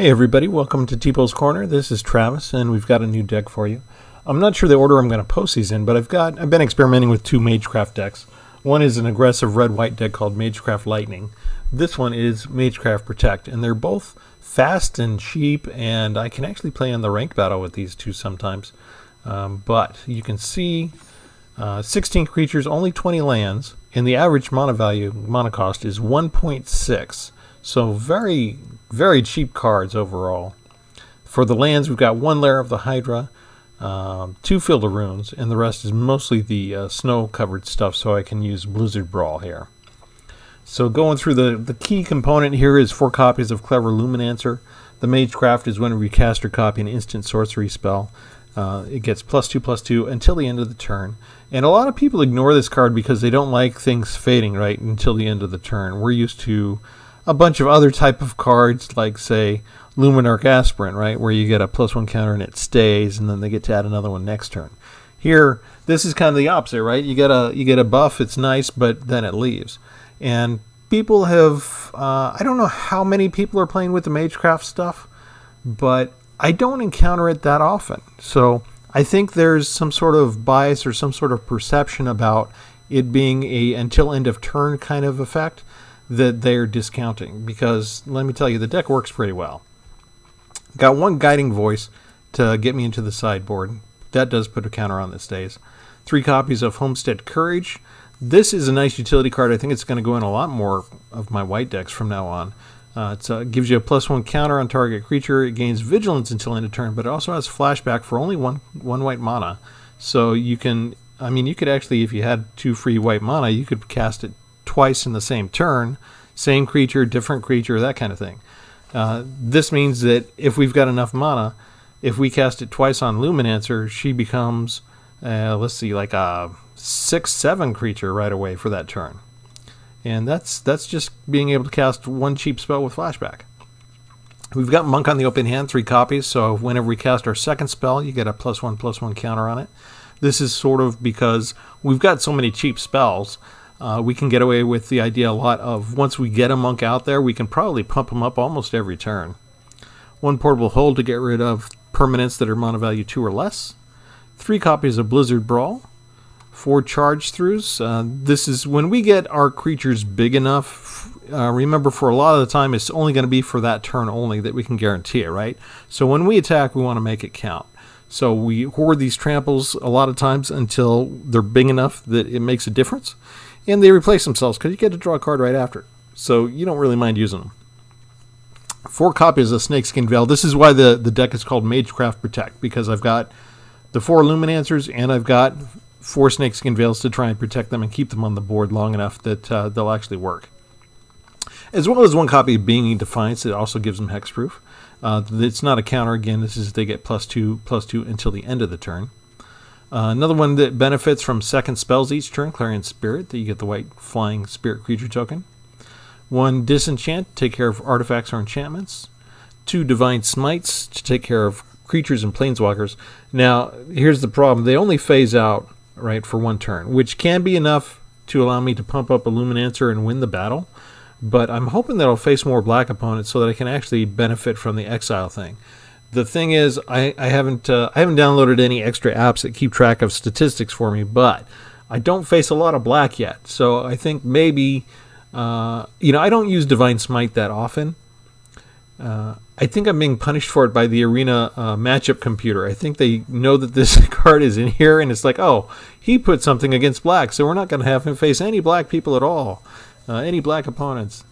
Hey everybody, welcome to Tpull's Corner. This is Travis, and we've got a new deck for you. I'm not sure the order I'm going to post these in, but I've been experimenting with two Magecraft decks. One is an aggressive red-white deck called Magecraft Lightning. This one is Magecraft Protect, and they're both fast and cheap, and I can actually play in the ranked battle with these two sometimes. But you can see 16 creatures, only 20 lands, and the average mana cost is 1.6. So very, very cheap cards overall. For the lands, we've got one layer of the Hydra, two Field of Runes, and the rest is mostly the snow-covered stuff, so I can use Blizzard Brawl here. So going through the key component here is 4 copies of Clever Luminancer. The Magecraft is whenever you cast or copy an instant sorcery spell. It gets +2/+2 until the end of the turn. And a lot of people ignore this card because they don't like things fading right until the end of the turn. We're used to a bunch of other type of cards, like say Luminarch Aspirant, right, where you get a +1 counter and it stays, and then they get to add another one next turn. Here, this is kind of the opposite, right? You get a buff, it's nice, but then it leaves. And people have, I don't know how many people are playing with the Magecraft stuff, but I don't encounter it that often. So I think there's some sort of bias or some sort of perception about it being a until end of turn kind of effect that they're discounting, because let me tell you, the deck works pretty well. Got one Guiding Voice to get me into the sideboard. That does put a counter on this days. 3 copies of Homestead Courage. This is a nice utility card. I think it's going to go in a lot more of my white decks from now on. It gives you a +1 counter on target creature. It gains Vigilance until end of turn, but it also has Flashback for only one white mana. So you can, I mean, you could actually, if you had 2 free white mana, you could cast it twice in the same turn, same creature, different creature, that kind of thing. This means that if we've got enough mana, if we cast it twice on Luminancer, she becomes, let's see, like a 6/7 creature right away for that turn. And that's just being able to cast one cheap spell with Flashback. We've got Monk on the open hand, 3 copies, so whenever we cast our second spell, you get a +1/+1 counter on it. This is sort of because we've got so many cheap spells. We can get away with the idea a lot of, once we get a Monk out there, we can probably pump them up almost every turn. 1 Portable Hold to get rid of permanents that are mana value 2 or less. 3 copies of Blizzard Brawl. 4 Charge Throughs. This is when we get our creatures big enough. Remember, for a lot of the time, it's only going to be for that turn only that we can guarantee it, right? So when we attack, we want to make it count. So we hoard these tramples a lot of times until they're big enough that it makes a difference. And they replace themselves because you get to draw a card right after. So you don't really mind using them. 4 copies of Snakeskin Veil. This is why the deck is called Magecraft Protect, because I've got the 4 Luminancers and I've got 4 Snakeskin Veils to try and protect them and keep them on the board long enough that they'll actually work. As well as 1 copy of Being Defiance. It also gives them hexproof. It's not a counter again. This is they get +2/+2 until the end of the turn. Another one that benefits from second spells each turn, Clarion Spirit, that you get the white flying spirit creature token. 1 Disenchant to take care of artifacts or enchantments. 2 Divine Smites to take care of creatures and planeswalkers. Now, here's the problem. They only phase out, right, for 1 turn, which can be enough to allow me to pump up a Luminancer and win the battle. But I'm hoping that I'll face more black opponents so that I can actually benefit from the exile thing. The thing is, I haven't downloaded any extra apps that keep track of statistics for me, but I don't face a lot of black yet. So I think maybe, I don't use Divine Smite that often. I think I'm being punished for it by the Arena matchup computer. I think they know that this card is in here, and it's like, oh, he put something against black, so we're not going to have him face any black people at all, any black opponents.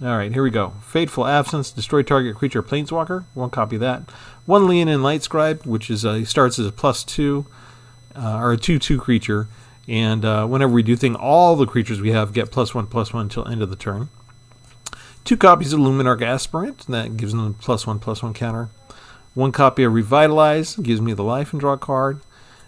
All right, here we go. Fateful Absence, destroy target creature or planeswalker. 1 copy of that. 1 Leonin Light Scribe, which is he starts as a +2 or a 2/2 creature, and whenever we do thing, all the creatures we have get +1/+1 until end of the turn. 2 copies of Luminarch Aspirant, that gives them a +1/+1 counter. 1 copy of Revitalize, gives me the life and draw a card,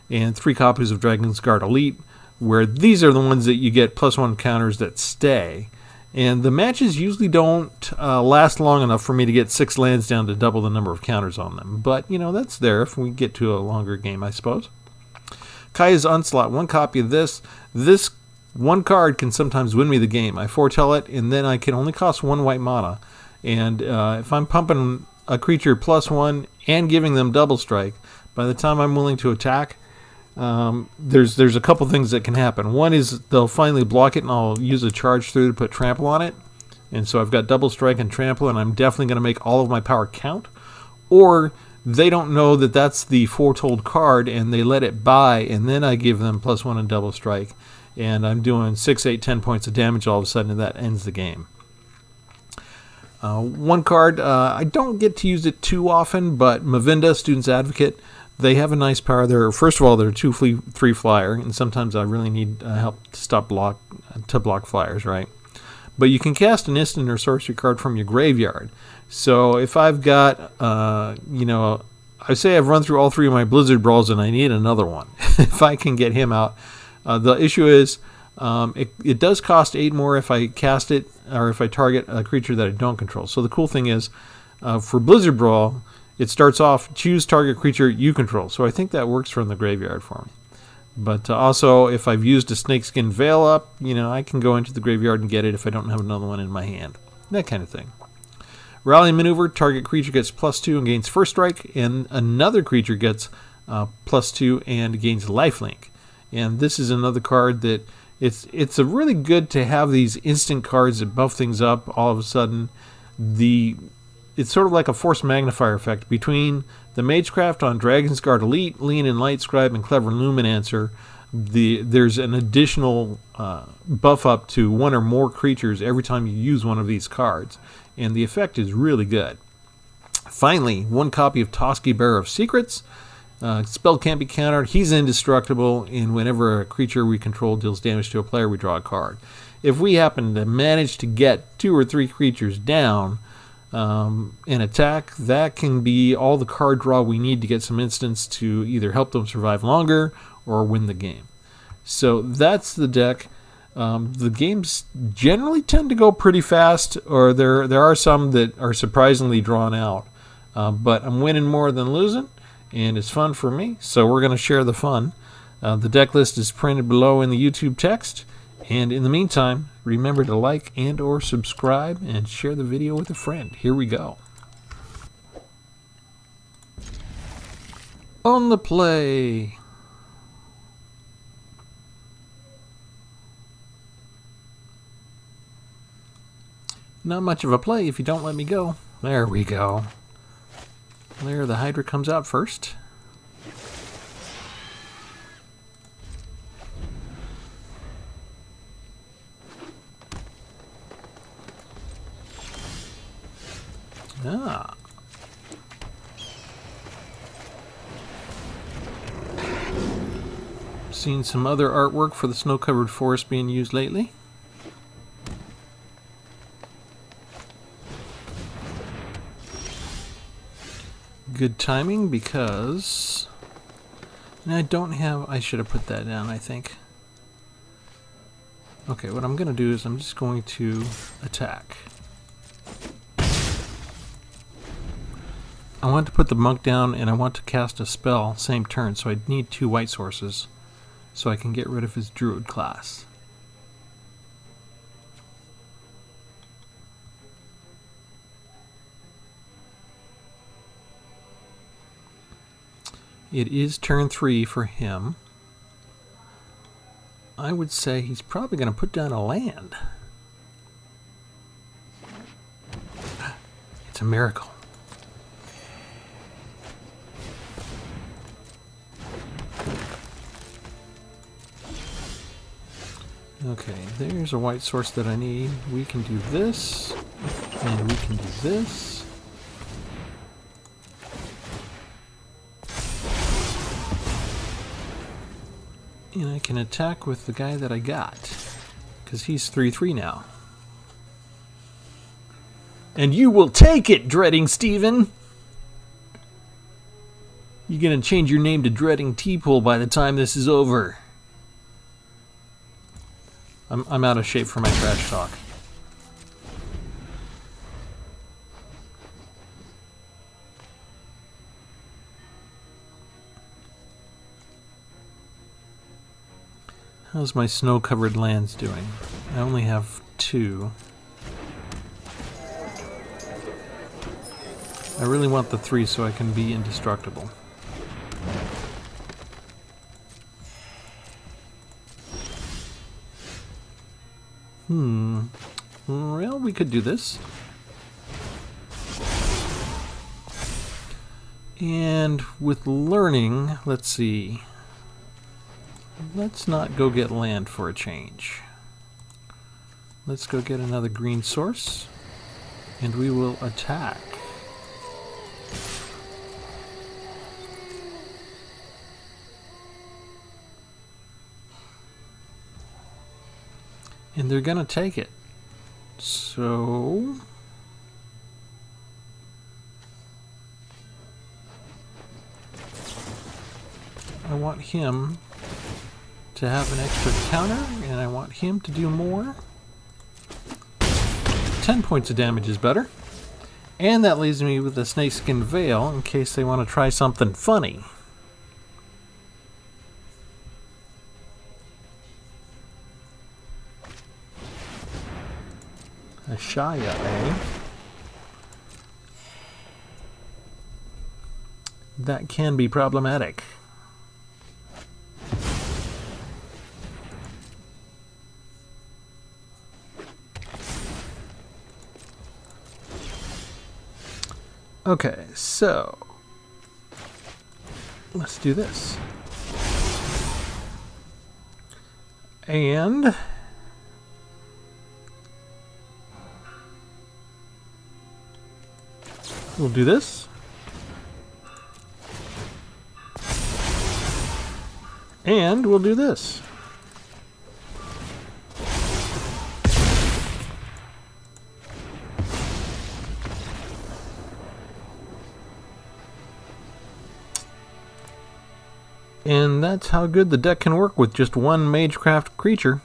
and 3 copies of Dragon's Guard Elite, where these are the ones that you get +1 counters that stay. And the matches usually don't last long enough for me to get 6 lands down to double the number of counters on them. But, that's there if we get to a longer game, I suppose. Kaya's Onslaught, 1 copy of this. This 1 card can sometimes win me the game. I foretell it, and then I can only cost 1 white mana. And if I'm pumping a creature +1 and giving them double strike, by the time I'm willing to attack, there's a couple things that can happen. One is they'll finally block it and I'll use a charge through to put trample on it. And so I've got double strike and trample, and I'm definitely going to make all of my power count. Or they don't know that that's the foretold card and they let it by, and then I give them +1 and double strike. And I'm doing 6, 8, 10 points of damage all of a sudden, and that ends the game. One card, I don't get to use it too often, but Mavinda, Student's Advocate, they have a nice power. First of all, they're a 2/3 flyer, and sometimes I really need help to block flyers, right? But you can cast an instant or sorcery card from your graveyard. So if I've got, I say I've run through all 3 of my Blizzard Brawls and I need another one. If I can get him out. The issue is it does cost 8 more if I cast it or if I target a creature that I don't control. So the cool thing is for Blizzard Brawl, it starts off, choose target creature you control. So I think that works from the graveyard for me. But also, if I've used a Snakeskin Veil up, I can go into the graveyard and get it if I don't have another one in my hand. That kind of thing. Rally Maneuver, target creature gets +2 and gains first strike, and another creature gets +2 and gains lifelink. And this is another card that it's a really good to have these instant cards that buff things up all of a sudden. It's sort of like a force magnifier effect between the Magecraft on Dragon's Guard Elite, Lean and Light Scribe, and Clever Luminancer. There's an additional buff up to 1 or more creatures every time you use one of these cards, and the effect is really good. Finally, 1 copy of Toski, Bearer of Secrets. Spell can't be countered. He's indestructible, and whenever a creature we control deals damage to a player, we draw a card. If we happen to manage to get 2 or 3 creatures down, an attack, that can be all the card draw we need to get some instants to either help them survive longer or win the game. So that's the deck. The games generally tend to go pretty fast, or there are some that are surprisingly drawn out. But I'm winning more than losing, and it's fun for me, so we're going to share the fun. The deck list is printed below in the YouTube text. And in the meantime, remember to like and or subscribe and share the video with a friend. Here we go. On the play. Not much of a play if you don't let me go. There we go. There, the Hydra comes out first. Ah. Seen some other artwork for the snow-covered forest being used lately. Good timing because I should have put that down, I think. Okay, what I'm going to do is I'm just going to attack. I want to put the monk down and I want to cast a spell same turn, so I need 2 white sources so I can get rid of his druid class. It is turn 3 for him. I would say he's probably going to put down a land. It's a miracle. Okay, there's a white source that I need. We can do this, and we can do this. And I can attack with the guy that I got, because he's 3/3 now. And you will take it, Dreading Steven! You're gonna change your name to Dreading Tpull by the time this is over. I'm out of shape for my trash talk. How's my snow-covered lands doing? I only have 2. I really want the 3 so I can be indestructible. Well, we could do this. And with learning, let's see. Let's not go get land for a change. Let's go get another green source, and we will attack. And they're gonna take it. So I want him to have an extra counter, and I want him to do more. 10 points of damage is better. And that leaves me with a snakeskin veil in case they want to try something funny. A Shaya, eh? That can be problematic. Okay, so let's do this. And we'll do this. And we'll do this. And that's how good the deck can work with just one Magecraft creature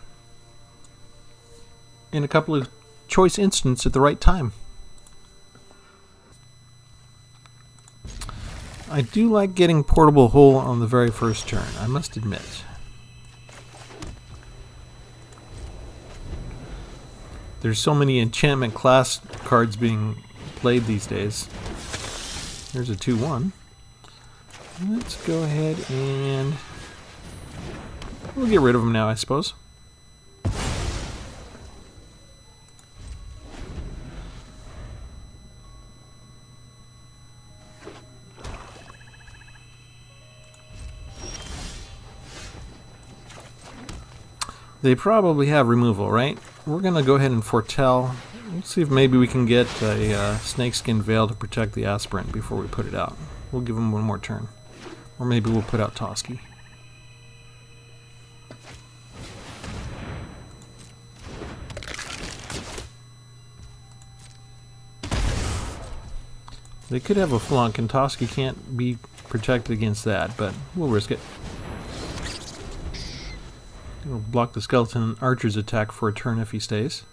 in a couple of choice instants at the right time. I do like getting Portable Hull on the very first turn, I must admit. There's so many enchantment class cards being played these days. There's a 2/1. Let's go ahead and we'll get rid of them now, I suppose. They probably have removal, right? We're going to go ahead and foretell. Let's see if maybe we can get a snakeskin veil to protect the aspirant before we put it out. We'll give them one more turn. Or maybe we'll put out Toski. They could have a flunk, and Toski can't be protected against that, but we'll risk it. It'll block the skeleton archer's attack for a turn if he stays.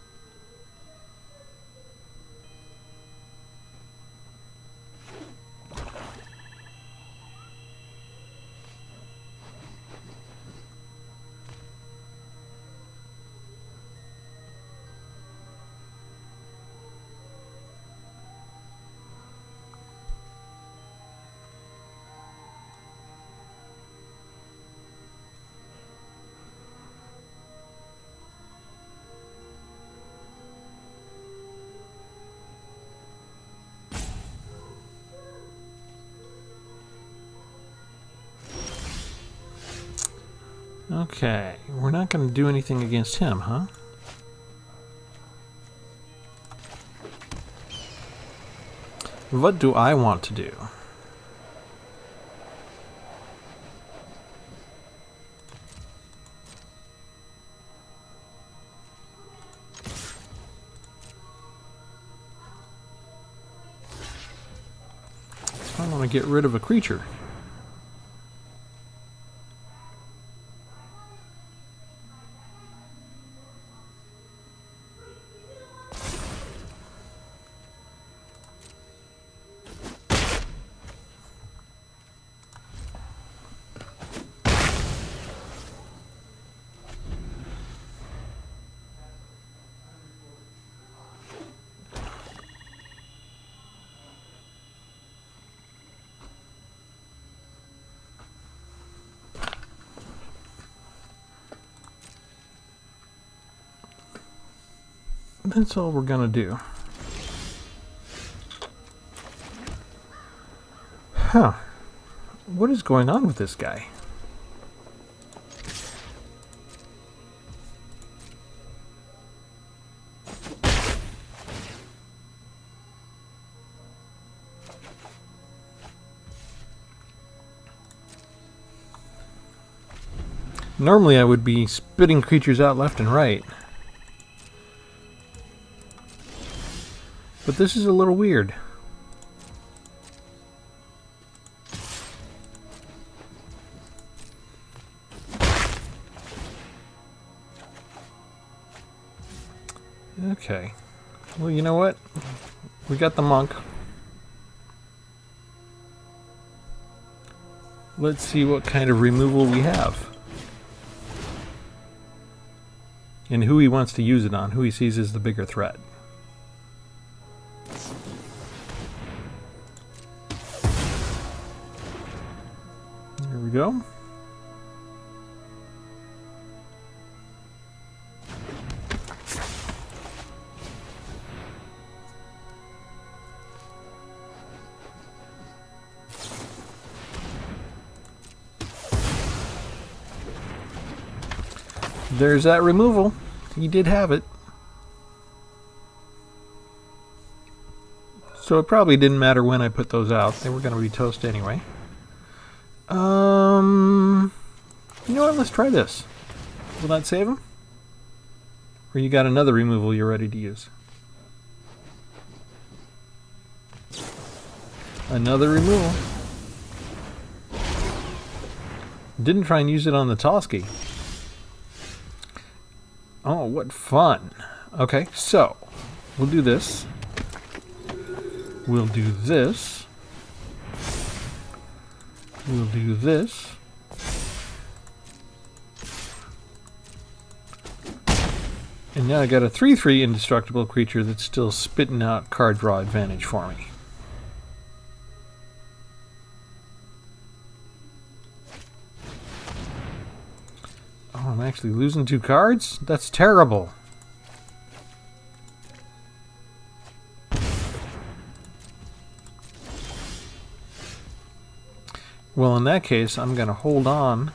Okay, we're not going to do anything against him, huh? What do I want to do? I want to get rid of a creature. That's all we're gonna do. Huh. What is going on with this guy? Normally I would be spitting creatures out left and right. But this is a little weird. Okay. Well, you know what? We got the monk. Let's see what kind of removal we have. And who he wants to use it on, who he sees as the bigger threat. Here we go. There's that removal. He did have it. So it probably didn't matter when I put those out. They were going to be toast anyway. You know what? Let's try this. Will that save him? Or you got another removal you're ready to use? Another removal. Didn't try and use it on the Toski. Oh, what fun. Okay, so we'll do this. We'll do this. We'll do this. And now I got a 3/3 indestructible creature that's still spitting out card draw advantage for me. Oh, I'm actually losing 2 cards? That's terrible. Well, in that case, I'm going to hold on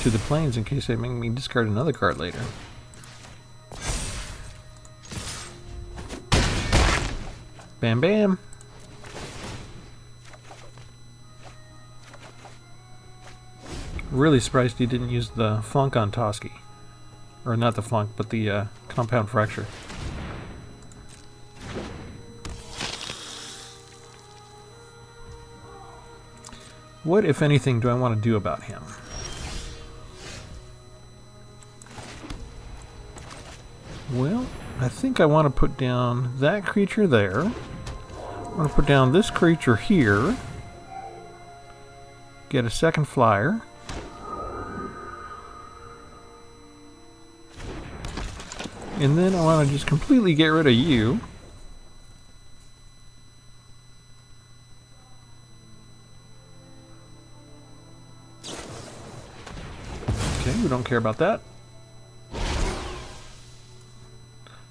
to the planes in case they make me discard another card later. Bam, bam. Really surprised he didn't use the flunk on Toski. Or not the flunk, but the compound fracture. What, if anything, do I want to do about him? Well, I think I want to put down that creature there. I want to put down this creature here. Get a second flyer. And then I want to just completely get rid of you. Okay, we don't care about that.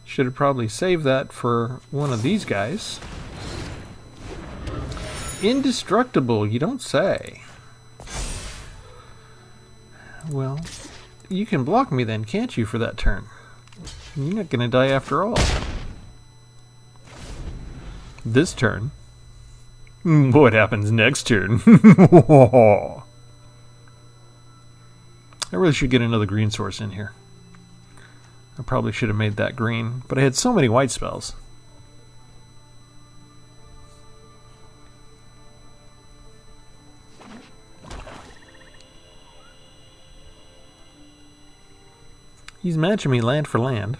Should have probably saved that for one of these guys. Indestructible, you don't say. Well, you can block me then, can't you, for that turn? You're not going to die after all. This turn? What happens next turn? I really should get another green source in here. I probably should have made that green, but I had so many white spells. He's matching me land for land.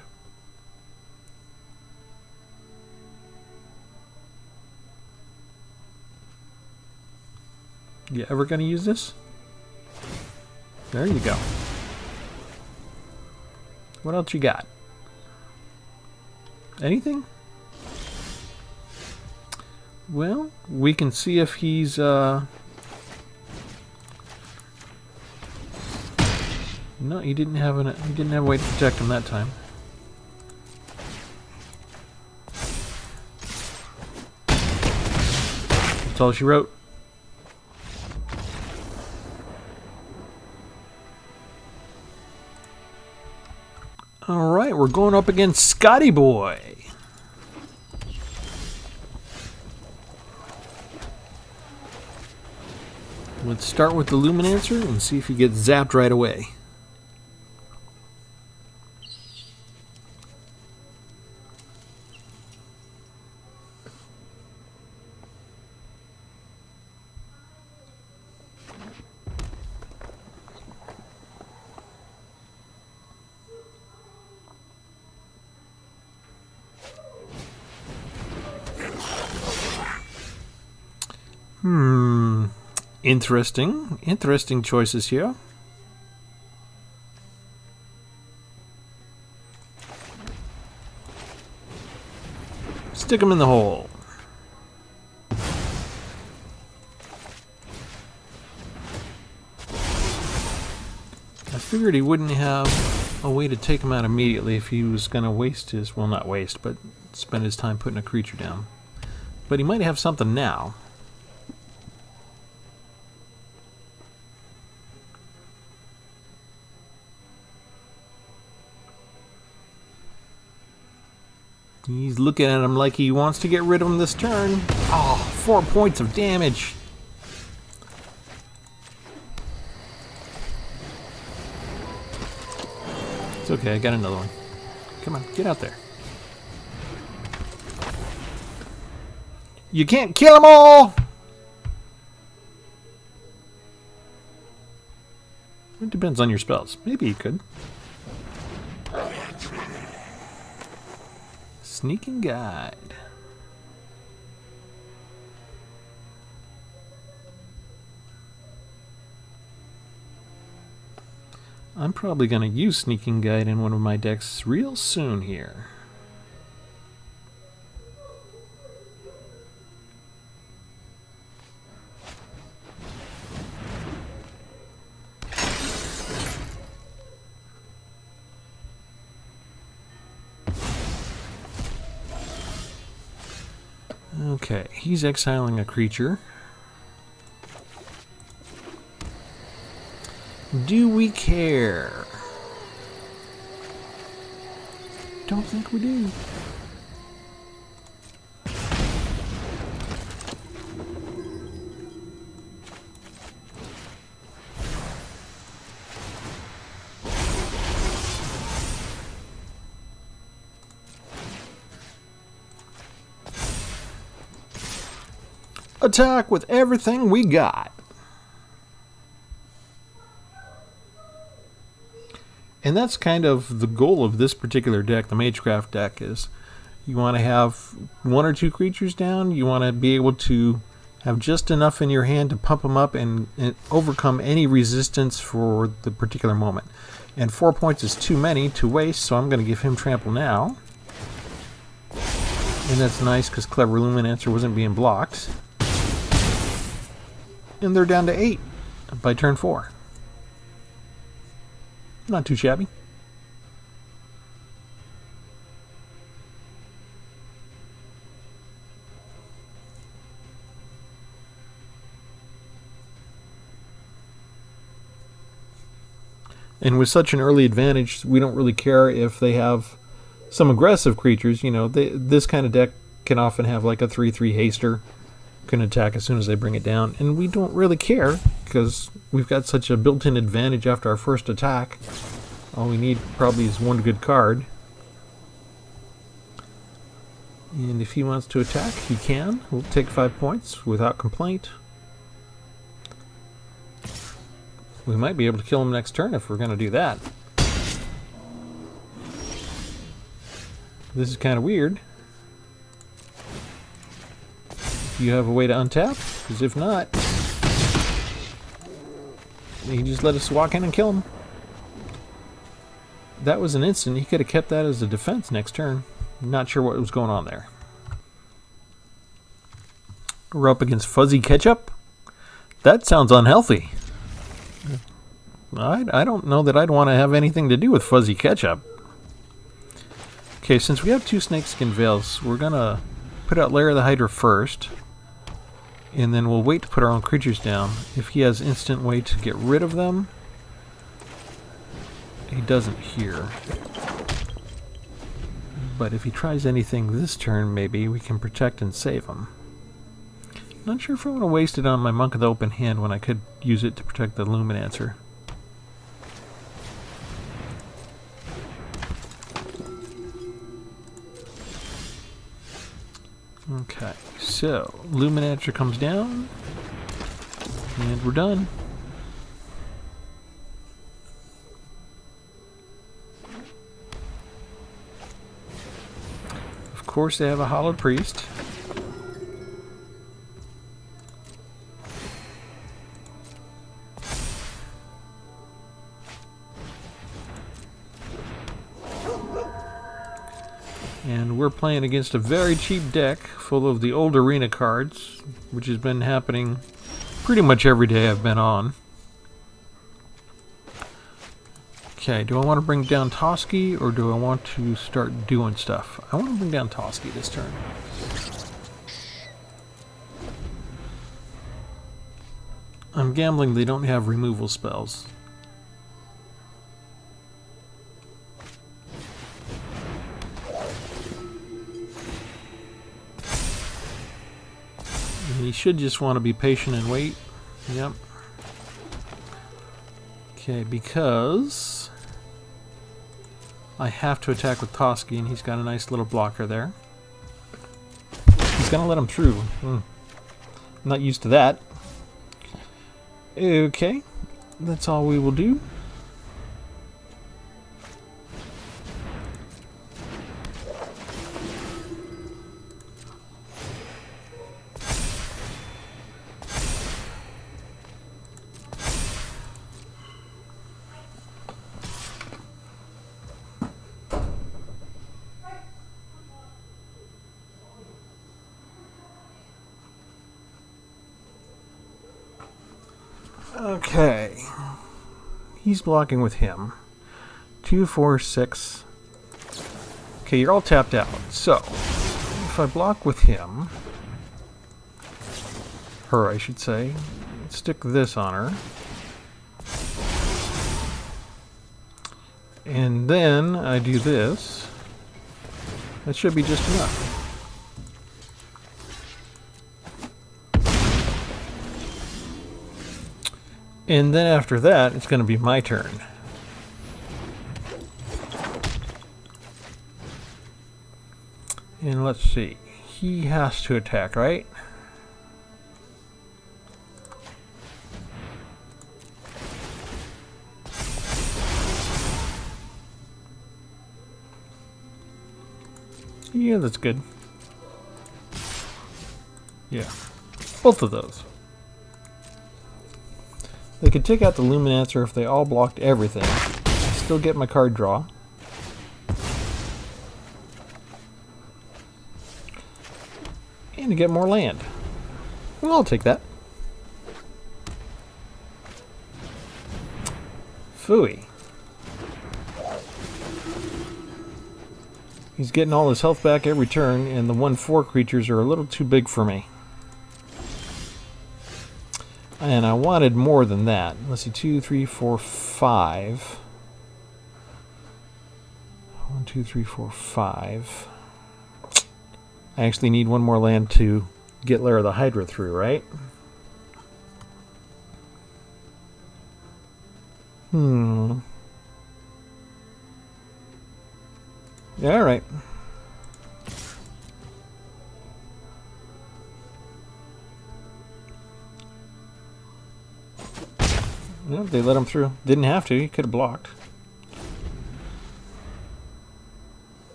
You ever gonna use this? There you go. What else you got? Anything? Well, we can see if he's No, he didn't have a way to protect him that time. That's all she wrote. Alright, we're going up against Scotty Boy. Let's start with the Luminancer and see if he gets zapped right away. Interesting choices here. Stick him in the hole. I figured he wouldn't have a way to take him out immediately if he was going to waste his, well, not waste, but spend his time putting a creature down. But he might have something now. He's looking at him like he wants to get rid of him this turn. Oh, 4 points of damage. It's okay, I got another one. Come on, get out there. You can't kill them all! It depends on your spells. Maybe you could. Sneaking Guide. I'm probably going to use Sneaking Guide in one of my decks real soon here. Okay, he's exiling a creature. Do we care? Don't think we do. Attack with everything we got. And that's kind of the goal of this particular deck, the Magecraft deck, is you want to have 1 or 2 creatures down. You want to be able to have just enough in your hand to pump them up and overcome any resistance for the particular moment. And 4 points is too many to waste, so I'm going to give him Trample now. And that's nice because Clever Luminancer wasn't being blocked. And they're down to 8 by turn 4. Not too shabby. And with such an early advantage, we don't really care if they have some aggressive creatures. You know, this kind of deck can often have like a 3/3 haster. Can attack as soon as they bring it down, and we don't really care because we've got such a built-in advantage after our first attack. All we need probably is 1 good card, and if he wants to attack, he can. We'll take 5 points without complaint. We might be able to kill him next turn if we're going to do that. This is kind of weird. You have a way to untap? Because if not, you just let us walk in and kill him. That was an instant. He could have kept that as a defense next turn. Not sure what was going on there. We're up against Fuzzy Ketchup. That sounds unhealthy. I don't know that I'd want to have anything to do with Fuzzy Ketchup. Okay, since we have 2 Snakeskin Veils, we're going to put out Lair of the Hydra first. And then we'll wait to put our own creatures down. If he has instant way to get rid of them, he doesn't here. But if he tries anything this turn, maybe we can protect and save him. Not sure if I want to waste it on my Monk of the Open Hand when I could use it to protect the Luminancer. Okay, so Luminancer comes down, and we're done. Of course, they have a Hallowed Priest. And we're playing against a very cheap deck full of the old arena cards, which has been happening pretty much every day I've been on. Okay, do I want to bring down Toski or do I want to start doing stuff? I want to bring down Toski this turn. I'm gambling they don't have removal spells. He should just want to be patient and wait. Yep. Okay, because I have to attack with Toski, and he's got a nice little blocker there. He's gonna let him through. I'm not used to that. Okay, that's all we will do. Okay, he's blocking with him. 2, 4, 6. Okay, you're all tapped out. So, if I block with him, her I should say, stick this on her. And then I do this. That should be just enough. And then after that, it's going to be my turn. And let's see. He has to attack, right? Yeah, that's good. Yeah. Both of those. They could take out the Luminancer if they all blocked everything. Still get my card draw. And to get more land. Well, I'll take that. Phooey. He's getting all his health back every turn, and the 1/4 creatures are a little too big for me. And I wanted more than that. Let's see, 2, 3, 4, 5. 1, 2, 3, 4, 5. I actually need one more land to get Lair of the Hydra through, right? Yeah, alright. Yeah, they let him through. Didn't have to. He could have blocked.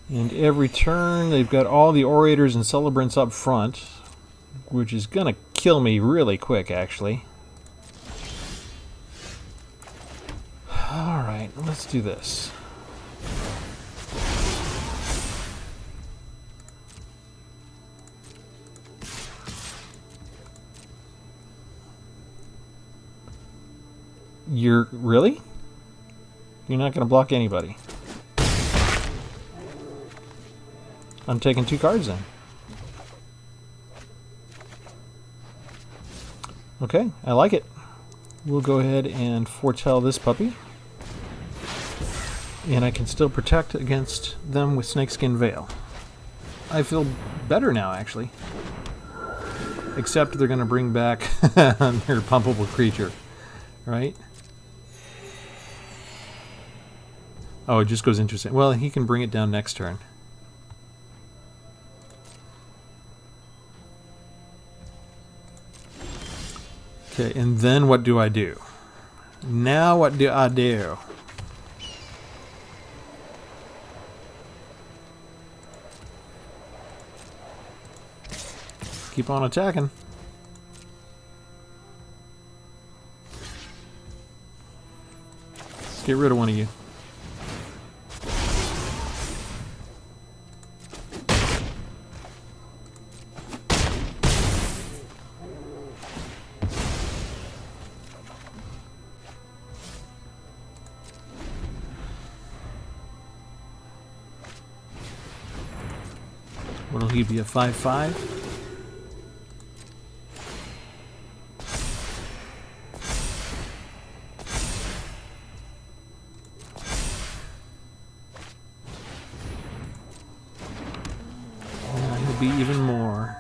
And every turn, they've got all the Orators and Celebrants up front, which is going to kill me really quick, actually. Alright, let's do this. You're... really? You're not going to block anybody. I'm taking 2 cards then. Okay, I like it. We'll go ahead and foretell this puppy. And I can still protect against them with Snakeskin Veil. I feel better now, actually. Except they're going to bring back their pumpable creature. Right? Oh, it just goes interesting. Well, he can bring it down next turn. Okay, and then what do I do? Now what do I do? Keep on attacking. Let's get rid of one of you. What'll he be, a 5/5? He'll be even more.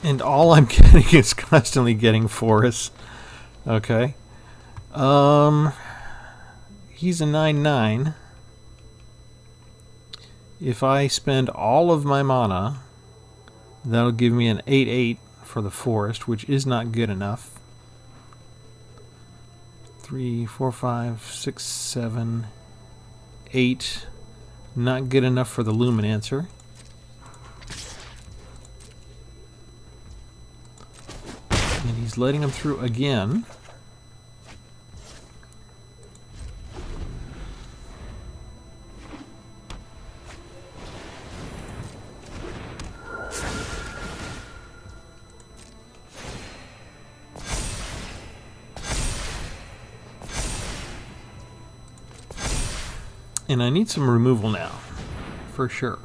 And all I'm getting is constantly getting forests. Okay. He's a 9/9. If I spend all of my mana, that'll give me an 8/8 for the forest, which is not good enough. 3, 4, 5, 6, 7, 8. Not good enough for the Luminancer. And he's letting him through again. And I need some removal now, for sure.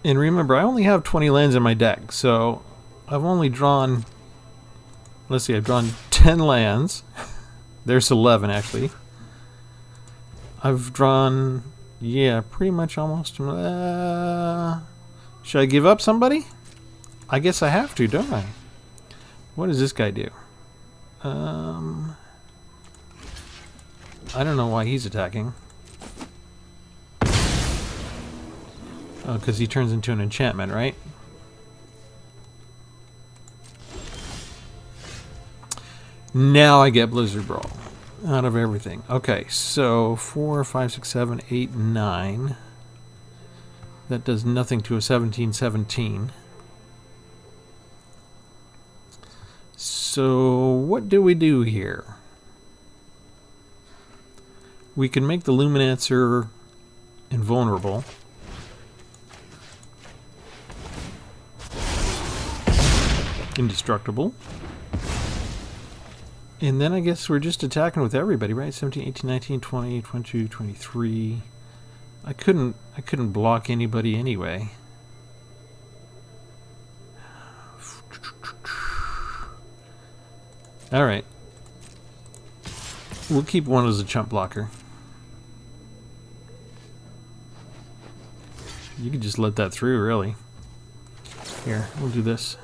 And remember, I only have 20 lands in my deck, so I've only drawn, let's see, I've drawn 10 lands. There's 11, actually. I've drawn, yeah, pretty much almost. Should I give up somebody? I guess I have to, don't I? What does this guy do? I don't know why he's attacking. Oh, because he turns into an enchantment, right? Now I get Blizzard Brawl out of everything. Okay, so 4, 5, 6, 7, 8, 9. That does nothing to a 17/17. So what do we do here? We can make the Luminancer invulnerable. Indestructible. And then I guess we're just attacking with everybody, right? 17, 18, 19, 20, 22, 23. I couldn't block anybody anyway. Alright. We'll keep one as a chump blocker. You can just let that through, really. Here, we'll do this.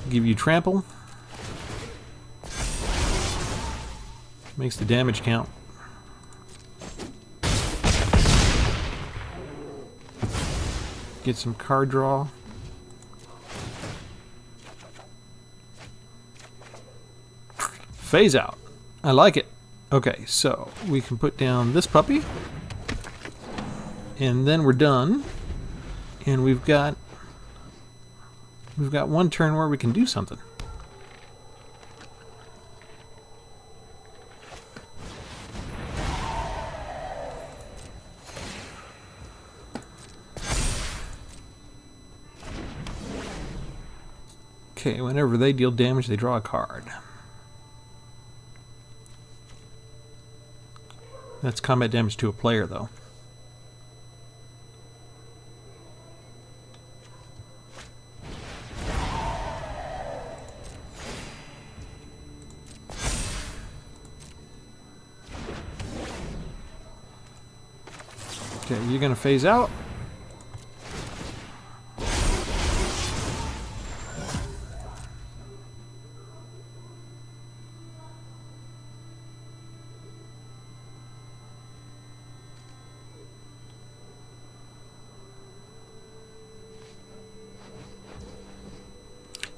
Give you trample. Makes the damage count. Get some card draw. Phase out. I like it. Okay, so we can put down this puppy. And then we're done. And we've got We've got one turn where we can do something. Okay, whenever they deal damage, they draw a card. That's combat damage to a player, though. Okay, you're gonna phase out.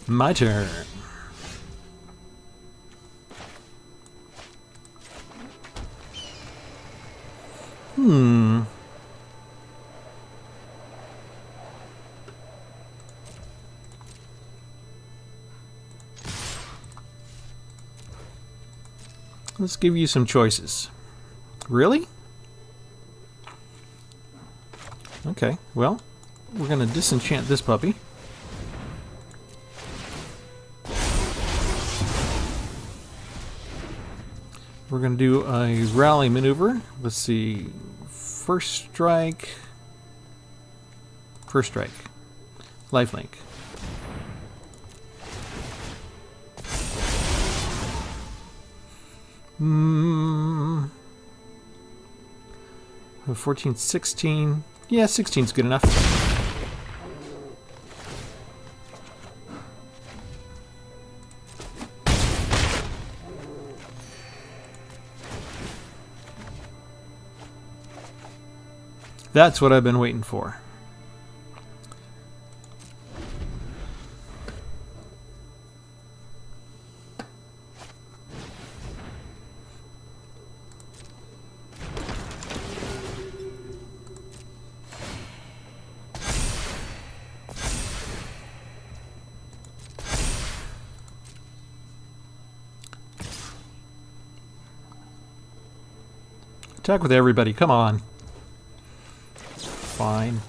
My turn. Let's give you some choices. Really? Okay, well, we're going to disenchant this puppy. We're going to do a rally maneuver. Let's see. First strike. Lifelink. Hmm. 14, 16. Yeah, 16's good enough. That's what I've been waiting for. Attack with everybody, come on. Fine.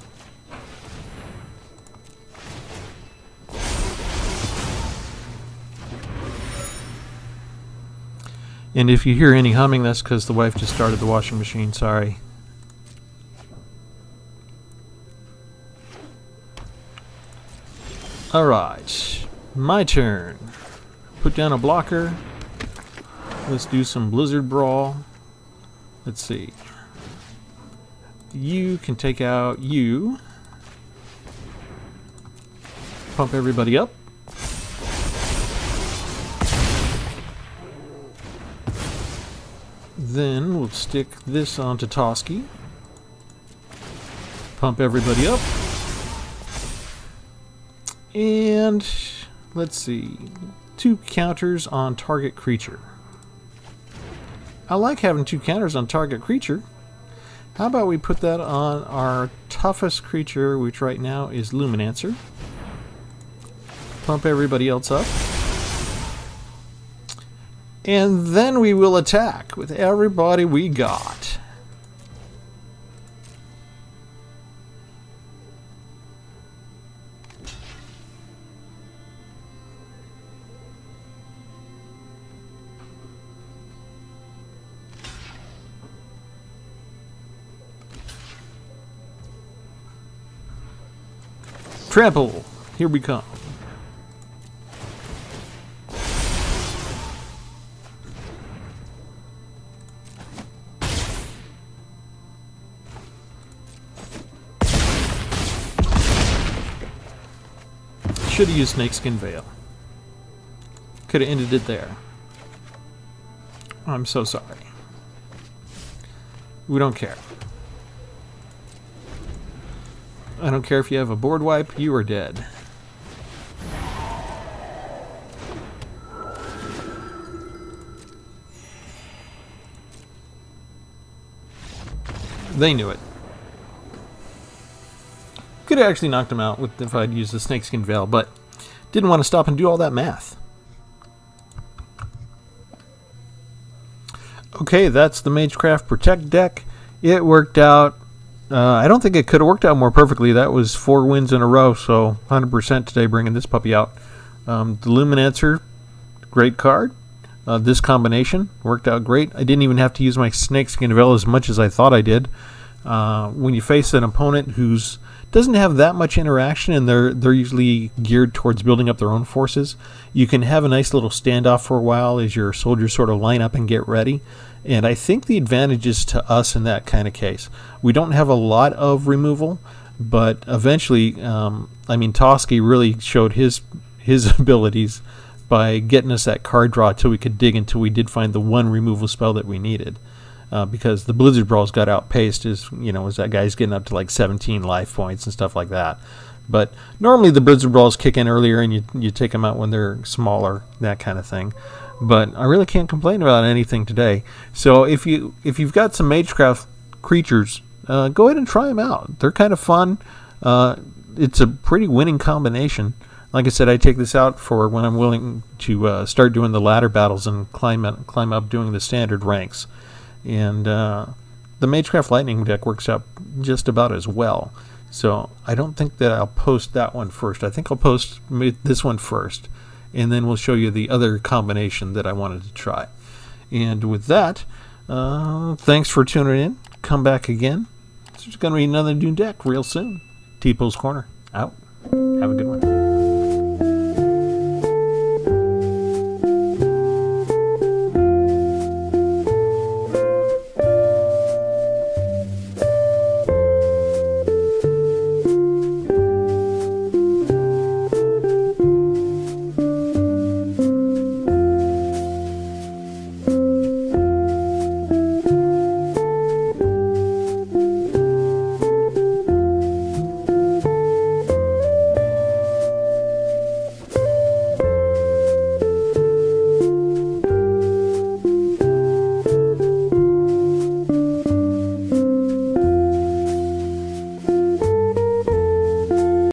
And if you hear any humming, that's because the wife just started the washing machine, sorry. Alright, my turn. Put down a blocker. Let's do some Blizzard Brawl. Let's see. You can take out you. Pump everybody up. Then we'll stick this onto Toski. Pump everybody up. And let's see. 2 counters on target creature. I like having 2 counters on target creature. How about we put that on our toughest creature, which right now is Luminancer. Pump everybody else up. And then we will attack with everybody we got. Trample, here we come. Should have used Snakeskin Veil. Could have ended it there. I'm so sorry. We don't care. I don't care if you have a board wipe, you are dead. They knew it. Could have actually knocked him out with if I'd used the Snakeskin Veil, but didn't want to stop and do all that math. Okay, that's the Magecraft Protect deck. It worked out. I don't think it could have worked out more perfectly. That was 4 wins in a row, so 100% today bringing this puppy out. The Luminancer, great card. This combination worked out great. I didn't even have to use my Snakeskin Veil as much as I thought I did. When you face an opponent who's doesn't have that much interaction and they're usually geared towards building up their own forces, you can have a nice little standoff for a while as your soldiers sort of line up and get ready. And I think the advantage is to us in that kind of case. We don't have a lot of removal, but eventually, I mean, Toski really showed his abilities by getting us that card draw till we could dig until we did find the one removal spell that we needed. Because the Blizzard Brawls got outpaced as that guy's getting up to like 17 life points and stuff like that. But normally the Blizzard Brawls kick in earlier and you take them out when they're smaller, that kind of thing. But I really can't complain about anything today. So if you've got some Magecraft creatures, go ahead and try them out. They're kind of fun. It's a pretty winning combination. Like I said, I take this out for when I'm willing to start doing the ladder battles and climb up doing the standard ranks. And the Magecraft Lightning deck works out just about as well. So I don't think that I'll post that one first. I think I'll post this one first, and then we'll show you the other combination that I wanted to try. And with that, thanks for tuning in. Come back again. There's going to be another new deck real soon. Tpull's Corner, out. Have a good one.